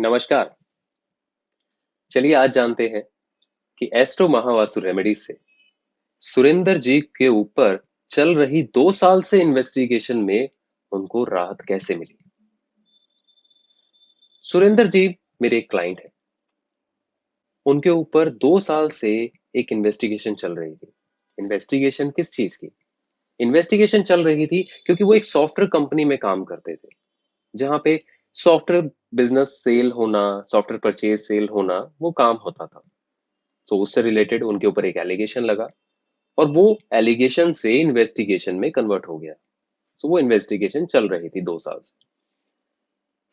नमस्कार। चलिए आज जानते हैं कि एस्ट्रो महावास्तु रेमेडीज से सुरेंदर जी के ऊपर चल रही 2 साल से इन्वेस्टिगेशन में उनको राहत कैसे मिली। सुरेंदर जी मेरे एक क्लाइंट है। उनके ऊपर 2 साल से एक इन्वेस्टिगेशन चल रही थी। इन्वेस्टिगेशन किस चीज की? इन्वेस्टिगेशन चल रही थी क्योंकि वो एक सॉफ्टवेयर कंपनी में काम करते थे, जहां पे सॉफ्टवेयर बिजनेस सेल होना, सॉफ्टवेयर परचेज सेल होना, वो काम होता था। तो उससे रिलेटेड उनके ऊपर एक एलिगेशन लगा और वो एलिगेशन से इन्वेस्टिगेशन में कन्वर्ट हो गया। तो वो इन्वेस्टिगेशन चल रही थी 2 साल से।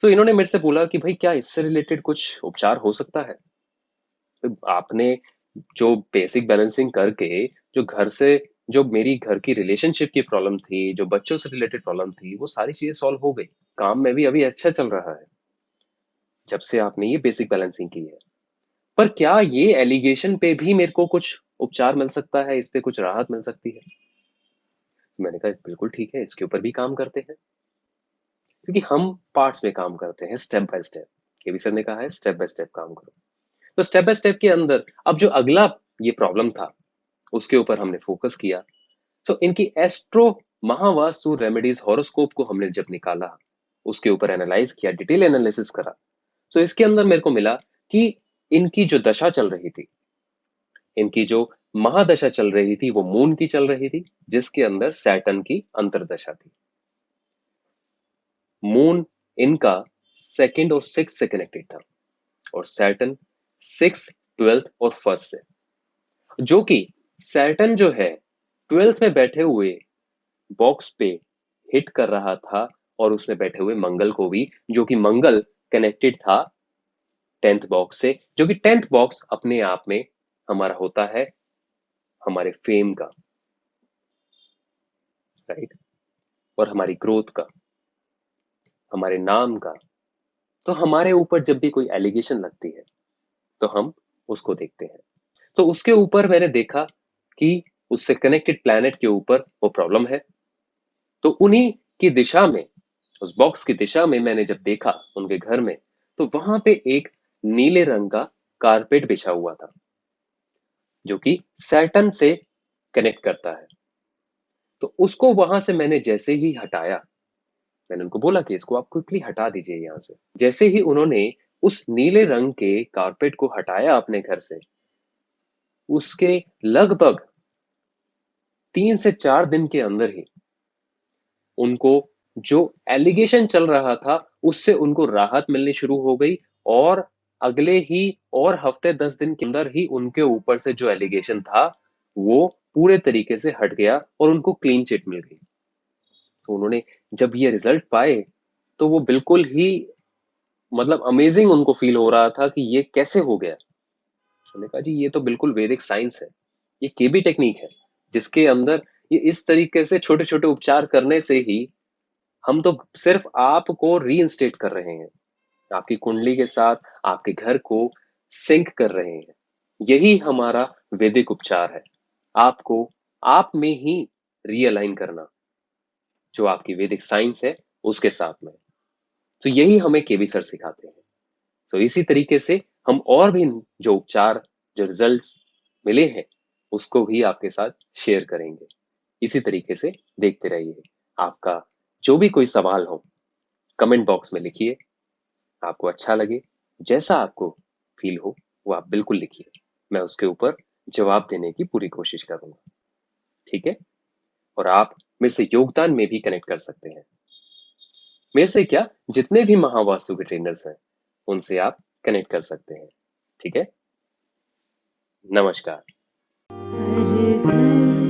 तो इन्होंने मेरे से बोला कि भाई क्या इससे रिलेटेड कुछ उपचार हो सकता है? तो आपने जो बेसिक बैलेंसिंग करके जो घर से जो मेरी घर की रिलेशनशिप की प्रॉब्लम थी, जो बच्चों से रिलेटेड प्रॉब्लम थी, वो सारी चीजें सॉल्व हो गई। काम में भी अभी अच्छा चल रहा है जब से आपने ये बेसिक बैलेंसिंग की है। पर क्या ये एलिगेशन पे भी मेरे को कुछ उपचार मिल सकता है, इस पे कुछ राहत मिल सकती है? मैंने कहा बिल्कुल ठीक है, इसके ऊपर भी काम करते हैं। क्योंकि हम पार्ट्स में काम करते हैं, step by step. KV sir ने कहा है स्टेप बाय स्टेप काम करो। तो स्टेप बाय स्टेप के अंदर अब जो अगला ये प्रॉब्लम था, उसके ऊपर हमने फोकस किया। तो इनकी एस्ट्रो महावास्तु रेमेडीज हॉरोस्कोप को हमने जब निकाला, उसके ऊपर एनालाइज किया, डिटेल एनालिसिस करा, तो इसके अंदर मेरे को मिला कि इनकी जो दशा चल रही थी, इनकी जो महादशा चल रही थी, वो मून की चल रही थी, जिसके अंदर सैटर्न की अंतरदशा थी। मून इनका सेकंड और सिक्स से कनेक्टेड था और सैटर्न सिक्स, ट्वेल्थ और फर्स्ट से, जो कि सैटर्न जो है ट्वेल्थ में बैठे हुए बॉक्स पे हिट कर रहा था और उसमें बैठे हुए मंगल को भी, जो कि मंगल कनेक्टेड था टेंथ बॉक्स से, जो कि टेंथ बॉक्स अपने आप में हमारा होता है हमारे फेम का, राइट, और हमारी ग्रोथ का, हमारे नाम का। तो हमारे ऊपर जब भी कोई एलिगेशन लगती है तो हम उसको देखते हैं। तो उसके ऊपर मैंने देखा कि उससे कनेक्टेड प्लैनेट के ऊपर वो प्रॉब्लम है। तो उन्हीं की दिशा में, उस बॉक्स की दिशा में मैंने जब देखा उनके घर में, तो वहां पे एक नीले रंग का कारपेट बिछा हुआ था, जो कि सैटर्न से कनेक्ट करता है। तो उसको वहां से मैंने जैसे ही हटाया, मैंने उनको बोला कि इसको आप क्विकली हटा दीजिए यहाँ से। जैसे ही उन्होंने उस नीले रंग के कारपेट को हटाया अपने घर से, उसके लगभग 3 से 4 दिन के अंदर ही उनको जो एलिगेशन चल रहा था, उससे उनको राहत मिलनी शुरू हो गई। और अगले ही और हफ्ते 10 दिन के अंदर ही उनके ऊपर से जो एलिगेशन था, वो पूरे तरीके से हट गया और उनको क्लीन चिट मिल गई। तो उन्होंने जब ये रिजल्ट पाए, तो वो बिल्कुल ही मतलब अमेजिंग उनको फील हो रहा था कि ये कैसे हो गया। उन्होंने कहा जी ये तो बिल्कुल वैदिक साइंस है, ये केबी टेक्निक है, जिसके अंदर ये इस तरीके से छोटे छोटे उपचार करने से ही हम तो सिर्फ आपको रीइंस्टेट कर रहे हैं, आपकी कुंडली के साथ आपके घर को सिंक कर रहे हैं। यही हमारा वैदिक उपचार है, आपको आप में ही रीअलाइन करना, जो आपकी वैदिक साइंस है उसके साथ में। तो यही हमें केवी सर सिखाते हैं। तो इसी तरीके से हम और भी जो उपचार, जो रिजल्ट्स मिले हैं, उसको भी आपके साथ शेयर करेंगे। इसी तरीके से देखते रहिए। आपका जो भी कोई सवाल हो, कमेंट बॉक्स में लिखिए। आपको अच्छा लगे, जैसा आपको फील हो, वो आप बिल्कुल लिखिए। मैं उसके ऊपर जवाब देने की पूरी कोशिश करूंगा। ठीक है? और आप मेरे से योगदान में भी कनेक्ट कर सकते हैं। मेरे से क्या, जितने भी महावास्तु के ट्रेनर्स हैं, उनसे आप कनेक्ट कर सकते हैं। ठीक है? नमस्कार। हर घर